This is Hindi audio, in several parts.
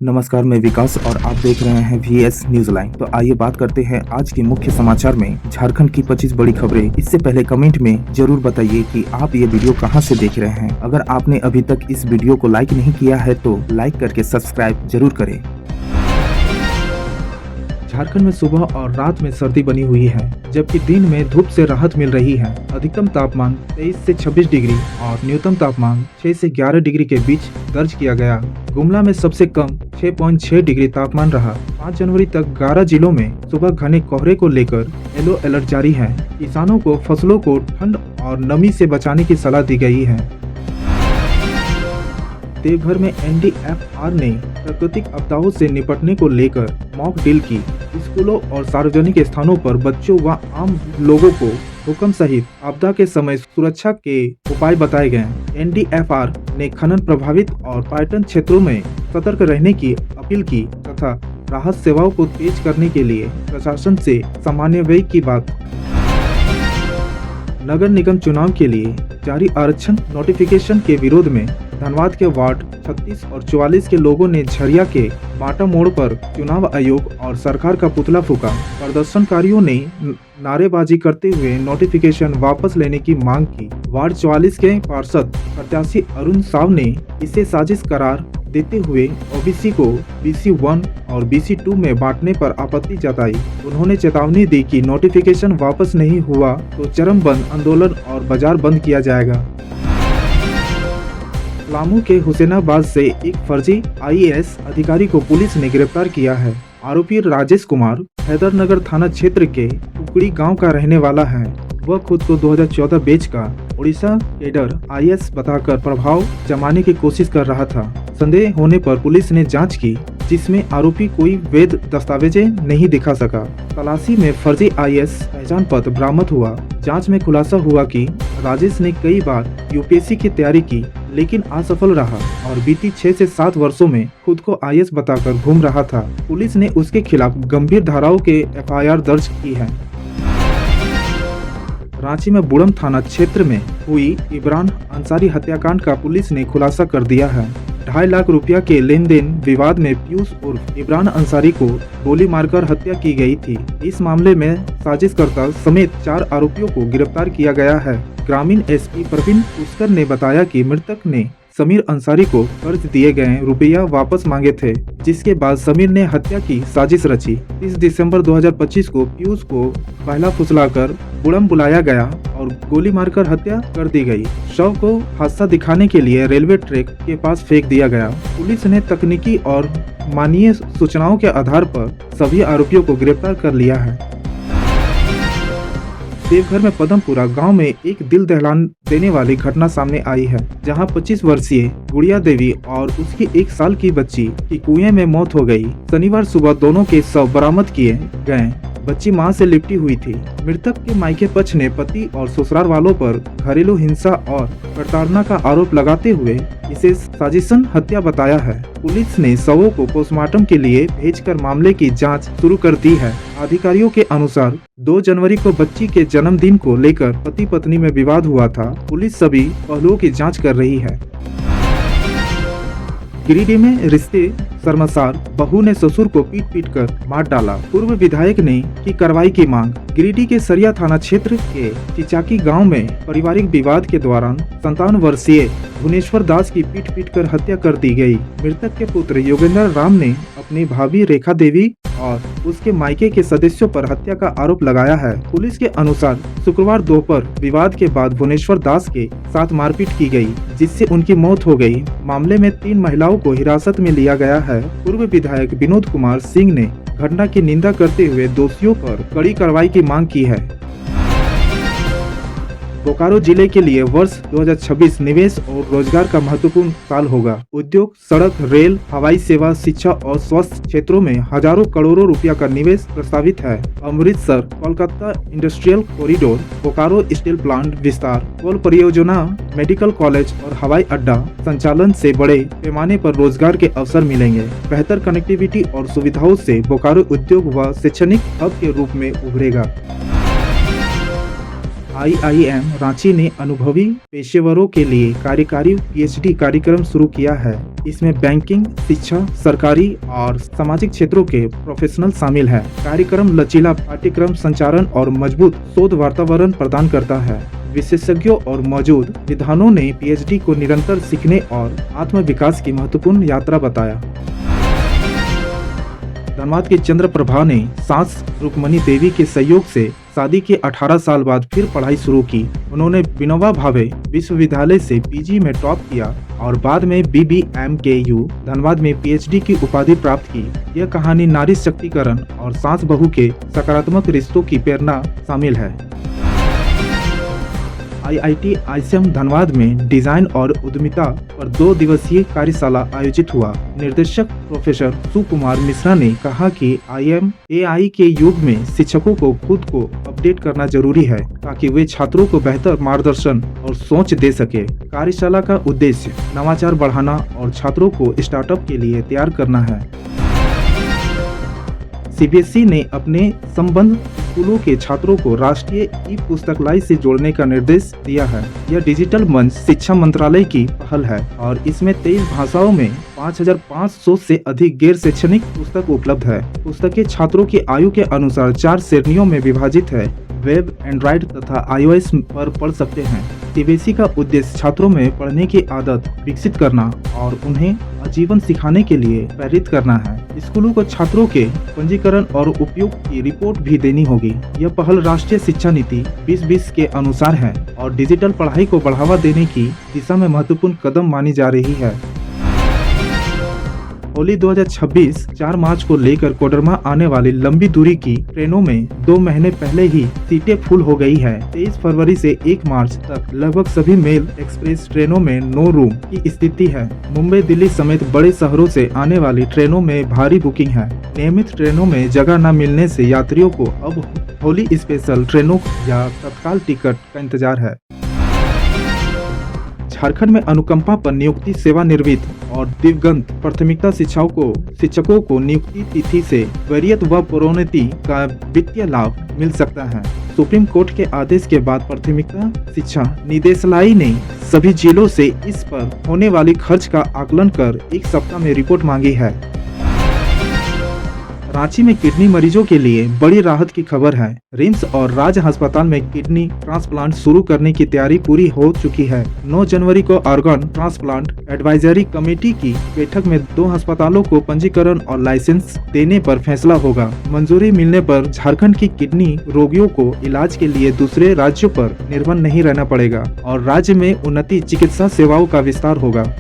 नमस्कार, मैं विकास और आप देख रहे हैं वीएस न्यूज लाइन। तो आइए बात करते हैं आज के मुख्य समाचार में झारखंड की 25 बड़ी खबरें। इससे पहले कमेंट में जरूर बताइए कि आप ये वीडियो कहां से देख रहे हैं। अगर आपने अभी तक इस वीडियो को लाइक नहीं किया है तो लाइक करके सब्सक्राइब जरूर करें। झारखंड में सुबह और रात में सर्दी बनी हुई है, जबकि दिन में धूप से राहत मिल रही है। अधिकतम तापमान 23 से 26 डिग्री और न्यूनतम तापमान 6 से 11 डिग्री के बीच दर्ज किया गया। गुमला में सबसे कम 6.6 डिग्री तापमान रहा। 5 जनवरी तक 11 जिलों में सुबह घने कोहरे को लेकर येलो अलर्ट जारी है। किसानों को फसलों को ठंड और नमी से बचाने की सलाह दी गई है। देवघर में एनडीएफआर ने प्राकृतिक आपदाओं से निपटने को लेकर मॉक ड्रिल की। स्कूलों और सार्वजनिक स्थानों पर बच्चों व आम लोगों को हुक्म सहित आपदा के समय सुरक्षा के उपाय बताए गए। एनडीएफआर ने खनन प्रभावित और पर्यटन क्षेत्रों में सतर्क रहने की अपील की तथा राहत सेवाओं को तेज करने के लिए प्रशासन से सामान्य व्यय की बात। नगर निगम चुनाव के लिए जारी आरक्षण नोटिफिकेशन के विरोध में धनबाद के वार्ड 36 और 44 के लोगों ने झरिया के बाटा मोड़ पर चुनाव आयोग और सरकार का पुतला फूंका। प्रदर्शनकारियों ने नारेबाजी करते हुए नोटिफिकेशन वापस लेने की मांग की। वार्ड 44 के पार्षद प्रत्याशी अरुण साव ने इसे साजिश करार देते हुए ओबीसी को BC1 और BC2 में बांटने पर आपत्ति जताई। उन्होंने चेतावनी दी कि नोटिफिकेशन वापस नहीं हुआ तो चरम बंद आंदोलन और बाजार बंद किया जाएगा। पलामू के हुसैनाबाद से एक फर्जी IAS अधिकारी को पुलिस ने गिरफ्तार किया है। आरोपी राजेश कुमार हैदरनगर थाना क्षेत्र के उकड़ी गांव का रहने वाला है। वह खुद को 2014 बैच का उड़ीसा कैडर IAS बताकर प्रभाव जमाने की कोशिश कर रहा था। संदेह होने पर पुलिस ने जांच की, जिसमें आरोपी कोई वैध दस्तावेजें नहीं दिखा सका। तलाशी में फर्जी IAS पहचान पत्र बरामद हुआ। जांच में खुलासा हुआ कि राजेश ने कई बार UPSC की तैयारी की, लेकिन असफल रहा और बीती 6 से 7 वर्षों में खुद को IAS बताकर घूम रहा था। पुलिस ने उसके खिलाफ गंभीर धाराओं के FIR दर्ज की है। रांची में बुड़म थाना क्षेत्र में हुई इमरान अंसारी हत्याकांड का पुलिस ने खुलासा कर दिया है। 2.5 लाख रुपया के लेन देन विवाद में पीयूष उर्फ इमरान अंसारी को गोली मारकर हत्या की गई थी। इस मामले में साजिशकर्ता समेत 4 आरोपियों को गिरफ्तार किया गया है। ग्रामीण SP प्रवीण पुष्कर ने बताया कि मृतक ने समीर अंसारी को कर्ज दिए गए रुपया वापस मांगे थे, जिसके बाद समीर ने हत्या की साजिश रची। 30 दिसंबर 2025 को पीयूष को पहला फुसलाकर बुड़म बुलाया गया और गोली मारकर हत्या कर दी गई। शव को हादसा दिखाने के लिए रेलवे ट्रैक के पास फेंक दिया गया। पुलिस ने तकनीकी और मानवीय सूचनाओं के आधार पर सभी आरोपियों को गिरफ्तार कर लिया है। देवघर में पदमपुरा गांव में एक दिल दहला देने वाली घटना सामने आई है, जहां 25 वर्षीय गुड़िया देवी और उसकी 1 साल की बच्ची की कुएं में मौत हो गई। शनिवार सुबह दोनों के शव बरामद किए गए। बच्ची मां से लिपटी हुई थी। मृतक के मायके पक्ष ने पति और ससुराल वालों पर घरेलू हिंसा और प्रताड़ना का आरोप लगाते हुए इसे साजिशन हत्या बताया है। पुलिस ने शवों को पोस्टमार्टम के लिए भेजकर मामले की जांच शुरू कर दी है। अधिकारियों के अनुसार 2 जनवरी को बच्ची के जन्मदिन को लेकर पति पत्नी में विवाद हुआ था। पुलिस सभी पहलुओं की जांच कर रही है। गिरिडीह में रिश्ते शर्मसार, बहू ने ससुर को पीट कर मार डाला। पूर्व विधायक ने की कार्रवाई की मांग। गिरिडीह के सरिया थाना क्षेत्र के चिचाकी गांव में पारिवारिक विवाद के दौरान 57 वर्षीय भुवनेश्वर दास की पीट कर हत्या कर दी गई। मृतक के पुत्र योगेंद्र राम ने अपनी भाभी रेखा देवी और उसके मायके के सदस्यों पर हत्या का आरोप लगाया है। पुलिस के अनुसार शुक्रवार दोपहर विवाद के बाद भुवनेश्वर दास के साथ मारपीट की गई, जिससे उनकी मौत हो गई। मामले में 3 महिलाओं को हिरासत में लिया गया है। पूर्व विधायक विनोद कुमार सिंह ने घटना की निंदा करते हुए दोषियों पर कड़ी कार्रवाई की मांग की है। बोकारो जिले के लिए वर्ष 2026 निवेश और रोजगार का महत्वपूर्ण साल होगा। उद्योग, सड़क, रेल, हवाई सेवा, शिक्षा और स्वास्थ्य क्षेत्रों में हजारों करोड़ों रुपया का निवेश प्रस्तावित है। Amritsar Kolkata industrial corridor, Bokaro steel plant विस्तार, कोल परियोजना, मेडिकल कॉलेज और हवाई अड्डा संचालन से बड़े पैमाने पर रोजगार के अवसर मिलेंगे। बेहतर कनेक्टिविटी और सुविधाओं से बोकारो उद्योग व शैक्षणिक हब के रूप में उभरेगा। IIM रांची ने अनुभवी पेशेवरों के लिए कार्यकारी PhD कार्यक्रम शुरू किया है। इसमें बैंकिंग, शिक्षा, सरकारी और सामाजिक क्षेत्रों के प्रोफेशनल शामिल हैं। कार्यक्रम लचीला पाठ्यक्रम संचालन और मजबूत शोध वातावरण प्रदान करता है। विशेषज्ञों और मौजूद विद्वानों ने PhD को निरंतर सीखने और आत्म विकास की महत्वपूर्ण यात्रा बताया। धनबाद की चंद्रप्रभा ने सास रुक्मणी देवी के सहयोग से शादी के 18 साल बाद फिर पढ़ाई शुरू की। उन्होंने विनोबा भावे विश्वविद्यालय से PG में टॉप किया और बाद में BBMKU धनबाद में PhD की उपाधि प्राप्त की। यह कहानी नारी शक्तिकरण और सास बहू के सकारात्मक रिश्तों की प्रेरणा शामिल है। IIT ICM धनबाद में डिजाइन और उद्यमिता पर 2 दिवसीय कार्यशाला आयोजित हुआ। निर्देशक प्रोफेसर सुकुमार मिश्रा ने कहा कि AI के युग में शिक्षकों को खुद को अपडेट करना जरूरी है ताकि वे छात्रों को बेहतर मार्गदर्शन और सोच दे सके। कार्यशाला का उद्देश्य नवाचार बढ़ाना और छात्रों को स्टार्टअप के लिए तैयार करना है। CBSE ने अपने संबद्ध स्कूलों के छात्रों को राष्ट्रीय ई-पुस्तकालय से जोड़ने का निर्देश दिया है। यह डिजिटल मंच शिक्षा मंत्रालय की पहल है और इसमें 23 भाषाओं में 5500 से अधिक गैर शैक्षणिक पुस्तक उपलब्ध है। पुस्तकें छात्रों की आयु के अनुसार 4 श्रेणियों में विभाजित है। वेब, एंड्रॉइड तथा iOS पर पढ़ सकते हैं। CBSE का उद्देश्य छात्रों में पढ़ने की आदत विकसित करना और उन्हें आजीवन सिखाने के लिए प्रेरित करना है। स्कूलों को छात्रों के पंजीकरण और उपयोग की रिपोर्ट भी देनी होगी। यह पहल राष्ट्रीय शिक्षा नीति 2020 के अनुसार है और डिजिटल पढ़ाई को बढ़ावा देने की दिशा में महत्वपूर्ण कदम मानी जा रही है। होली 2026 4 मार्च को लेकर कोडरमा आने वाली लंबी दूरी की ट्रेनों में 2 महीने पहले ही सीटें फुल हो गई है। 23 फरवरी से 1 मार्च तक लगभग सभी मेल एक्सप्रेस ट्रेनों में नो रूम की स्थिति है। मुंबई, दिल्ली समेत बड़े शहरों से आने वाली ट्रेनों में भारी बुकिंग है। नियमित ट्रेनों में जगह न मिलने से यात्रियों को अब होली स्पेशल ट्रेनों या तत्काल टिकट का इंतजार है। झारखंड में अनुकंपा पर नियुक्ति, सेवानिवृत्त और दिवंगत प्राथमिकता शिक्षकों को नियुक्ति तिथि से वरीयता व प्रोन्नति का वित्तीय लाभ मिल सकता है। सुप्रीम कोर्ट के आदेश के बाद प्राथमिकता शिक्षा निदेशालय ने सभी जिलों से इस पर होने वाली खर्च का आकलन कर 1 सप्ताह में रिपोर्ट मांगी है। रांची में किडनी मरीजों के लिए बड़ी राहत की खबर है। रिम्स और राज अस्पताल में किडनी ट्रांसप्लांट शुरू करने की तैयारी पूरी हो चुकी है। 9 जनवरी को ऑर्गन ट्रांसप्लांट एडवाइजरी कमेटी की बैठक में 2 अस्पतालों को पंजीकरण और लाइसेंस देने पर फैसला होगा। मंजूरी मिलने पर झारखंड की किडनी रोगियों को इलाज के लिए दूसरे राज्यों पर निर्भर नहीं रहना पड़ेगा और राज्य में उन्नत चिकित्सा सेवाओं का विस्तार होगा।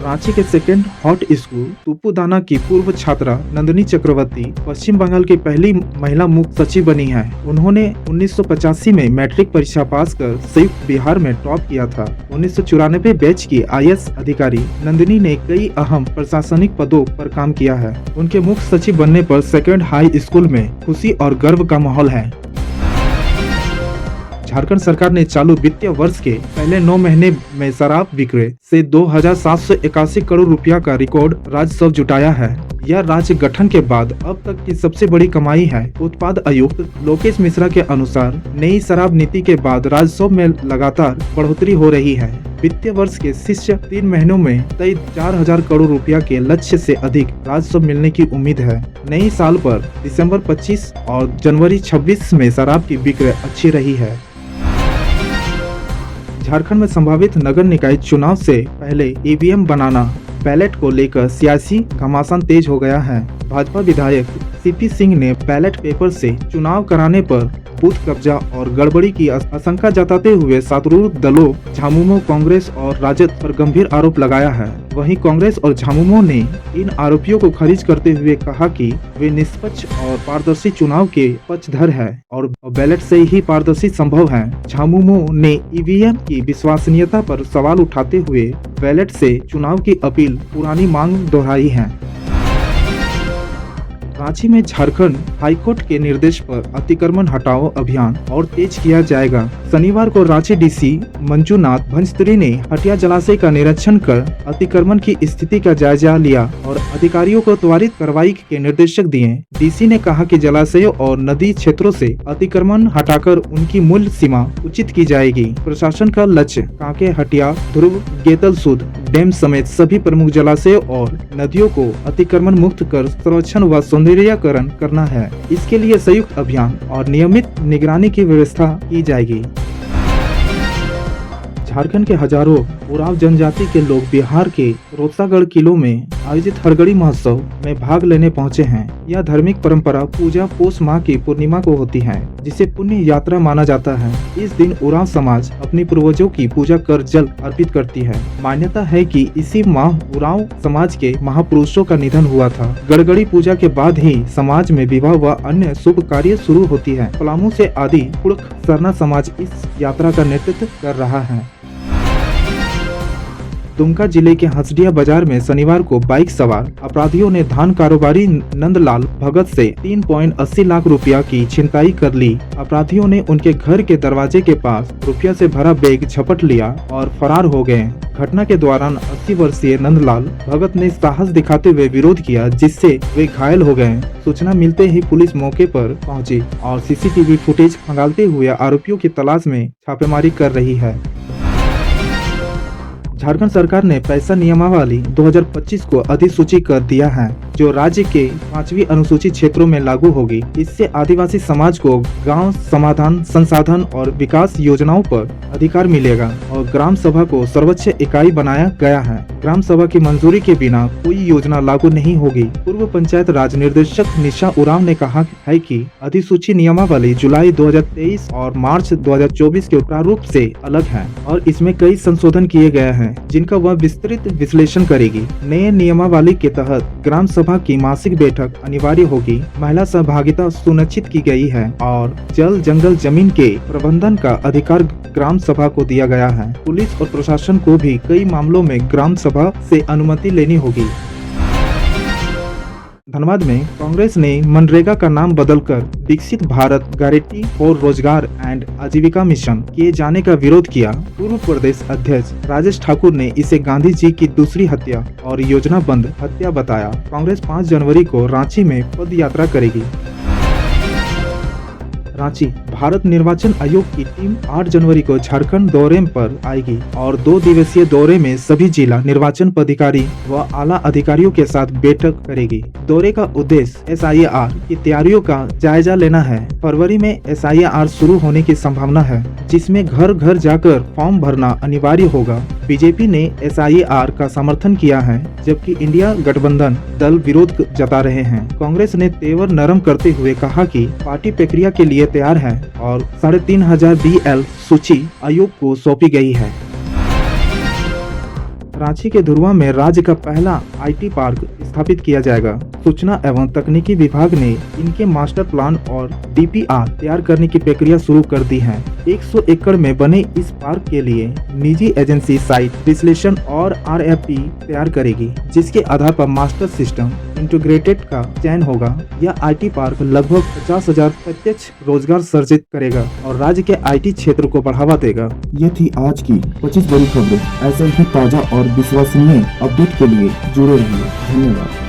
रांची के सेकेंड हॉट स्कूल तुपुदाना की पूर्व छात्रा नंदिनी चक्रवर्ती पश्चिम बंगाल की पहली महिला मुख्य सचिव बनी है। उन्होंने 1985 में मैट्रिक परीक्षा पास कर संयुक्त बिहार में टॉप किया था। 1994 बैच की IAS अधिकारी नंदिनी ने कई अहम प्रशासनिक पदों पर काम किया है। उनके मुख्य सचिव बनने पर सेकेंड हाई स्कूल में खुशी और गर्व का माहौल है। झारखंड सरकार ने चालू वित्तीय वर्ष के पहले 9 महीने में शराब विक्रय से 2,781 करोड़ रुपया का रिकॉर्ड राजस्व जुटाया है। यह राज्य गठन के बाद अब तक की सबसे बड़ी कमाई है। उत्पाद आयुक्त लोकेश मिश्रा के अनुसार नई शराब नीति के बाद राजस्व में लगातार बढ़ोतरी हो रही है। वित्तीय वर्ष के शीर्ष 3 महीनों में तय 4,000 करोड़ रुपया के लक्ष्य से अधिक राजस्व मिलने की उम्मीद है। नई साल पर दिसंबर 25 और जनवरी 26 में शराब की बिक्री अच्छी रही है। झारखंड में संभावित नगर निकाय चुनाव से पहले EVM बनाना बैलेट को लेकर सियासी घमासान तेज हो गया है। भाजपा विधायक CP सिंह ने बैलेट पेपर से चुनाव कराने पर बूथ कब्जा और गड़बड़ी की आशंका जताते हुए सत्तारूढ़ दलों झामुमो, कांग्रेस और राजद पर गंभीर आरोप लगाया है। वहीं कांग्रेस और झामुमो ने इन आरोपों को खारिज करते हुए कहा कि वे निष्पक्ष और पारदर्शी चुनाव के पक्षधर हैं और बैलेट से ही पारदर्शी संभव है। झामुमो ने EVM की विश्वसनीयता पर सवाल उठाते हुए बैलेट से चुनाव की अपील पुरानी मांग दोहराई है। रांची में झारखंड हाईकोर्ट के निर्देश पर अतिक्रमण हटाओ अभियान और तेज किया जाएगा। शनिवार को रांची डीसी मंजूनाथ भंजत्री ने हटिया जलाशय का निरीक्षण कर अतिक्रमण की स्थिति का जायजा लिया और अधिकारियों को त्वरित कार्रवाई के निर्देश दिए। डीसी ने कहा कि जलाशयों और नदी क्षेत्रों से अतिक्रमण हटाकर उनकी मूल सीमा उचित की जाएगी। प्रशासन का लक्ष्य कांके, हटिया, ध्रुव, गेतलसूद डैम समेत सभी प्रमुख जलाशयों और नदियों को अतिक्रमण मुक्त कर संरक्षण व सौंदर्यीकरण करना है। इसके लिए संयुक्त अभियान और नियमित निगरानी की व्यवस्था की जाएगी। झारखंड के हजारों उरांव जनजाति के लोग बिहार के रोहतागढ़ किलों में आयोजित हरगड़ी महोत्सव में भाग लेने पहुंचे हैं। यह धार्मिक परंपरा पूजा पौष माह की पूर्णिमा को होती है, जिसे पुण्य यात्रा माना जाता है। इस दिन उरांव समाज अपने पूर्वजों की पूजा कर जल अर्पित करती है। मान्यता है कि इसी माह उरांव समाज के महापुरुषों का निधन हुआ था। गड़गड़ी पूजा के बाद ही समाज में विवाह व अन्य शुभ कार्य शुरू होती है। पलामू से आदि पुरख सरना समाज इस यात्रा का नेतृत्व कर रहा है। दुमका जिले के हंसडिया बाजार में शनिवार को बाइक सवार अपराधियों ने धान कारोबारी नंदलाल भगत से 3.80 लाख रुपया की छिनताई कर ली। अपराधियों ने उनके घर के दरवाजे के पास रुपया से भरा बैग झपट लिया और फरार हो गए। घटना के दौरान 80 वर्षीय नंदलाल भगत ने साहस दिखाते हुए विरोध किया, जिससे वे घायल हो गए। सूचना मिलते ही पुलिस मौके पर पहुंची और सीसीटीवी फुटेज खंगालते हुए आरोपियों की तलाश में छापेमारी कर रही है। झारखंड सरकार ने पैसा नियमावली 2025 को अधिसूचित कर दिया है, जो राज्य के 5वीं अनुसूचित क्षेत्रों में लागू होगी। इससे आदिवासी समाज को गांव समाधान, संसाधन और विकास योजनाओं पर अधिकार मिलेगा और ग्राम सभा को सर्वोच्च इकाई बनाया गया है। ग्राम सभा की मंजूरी के बिना कोई योजना लागू नहीं होगी। पूर्व पंचायत राज निर्देशक निशा उरांव ने कहा है कि अधिसूचित नियमावली जुलाई 2023 और मार्च 2024 के प्रारूप से अलग है और इसमें कई संशोधन किए गए हैं, जिनका वह विस्तृत विश्लेषण करेगी। नए नियमावली के तहत ग्राम सभा की मासिक बैठक अनिवार्य होगी। महिला सहभागिता सुनिश्चित की गई है और जल जंगल जमीन के प्रबंधन का अधिकार ग्राम सभा को दिया गया है। पुलिस और प्रशासन को भी कई मामलों में ग्राम सभा से अनुमति लेनी होगी। धनबाद में कांग्रेस ने मनरेगा का नाम बदलकर विकसित भारत गारंटी फॉर रोजगार एंड आजीविका मिशन किए जाने का विरोध किया। पूर्व प्रदेश अध्यक्ष राजेश ठाकुर ने इसे गांधी जी की दूसरी हत्या और योजनाबद्ध हत्या बताया। कांग्रेस 5 जनवरी को रांची में पद यात्रा करेगी। रांची भारत निर्वाचन आयोग की टीम 8 जनवरी को झारखंड दौरे पर आएगी और 2 दिवसीय दौरे में सभी जिला निर्वाचन पदाधिकारी व आला अधिकारियों के साथ बैठक करेगी। दौरे का उद्देश्य SIR की तैयारियों का जायजा लेना है। फरवरी में SIR शुरू होने की संभावना है, जिसमें घर घर जाकर फॉर्म भरना अनिवार्य होगा। बीजेपी ने SIR का समर्थन किया है, जबकि इंडिया गठबंधन दल विरोध जता रहे हैं। कांग्रेस ने तेवर नरम करते हुए कहा कि पार्टी प्रक्रिया के लिए तैयार है और 3500 BL सूची आयोग को सौंपी गई है। रांची के धुरवा में राज्य का पहला IT पार्क स्थापित किया जाएगा। सूचना एवं तकनीकी विभाग ने इनके मास्टर प्लान और DPR तैयार करने की प्रक्रिया शुरू कर दी है। 100 एकड़ में बने इस पार्क के लिए निजी एजेंसी साइट विश्लेषण और RFP तैयार करेगी, जिसके आधार पर मास्टर सिस्टम इंटीग्रेटेड का चयन होगा। यह IT पार्क लगभग 50,000 प्रत्यक्ष रोजगार सृजित करेगा और राज्य के IT क्षेत्र को बढ़ावा देगा। ये थी आज की 25 बड़ी खबरें। ऐसे ही ताजा और विश्वसनीय अपडेट के लिए जुड़े रहिए। धन्यवाद।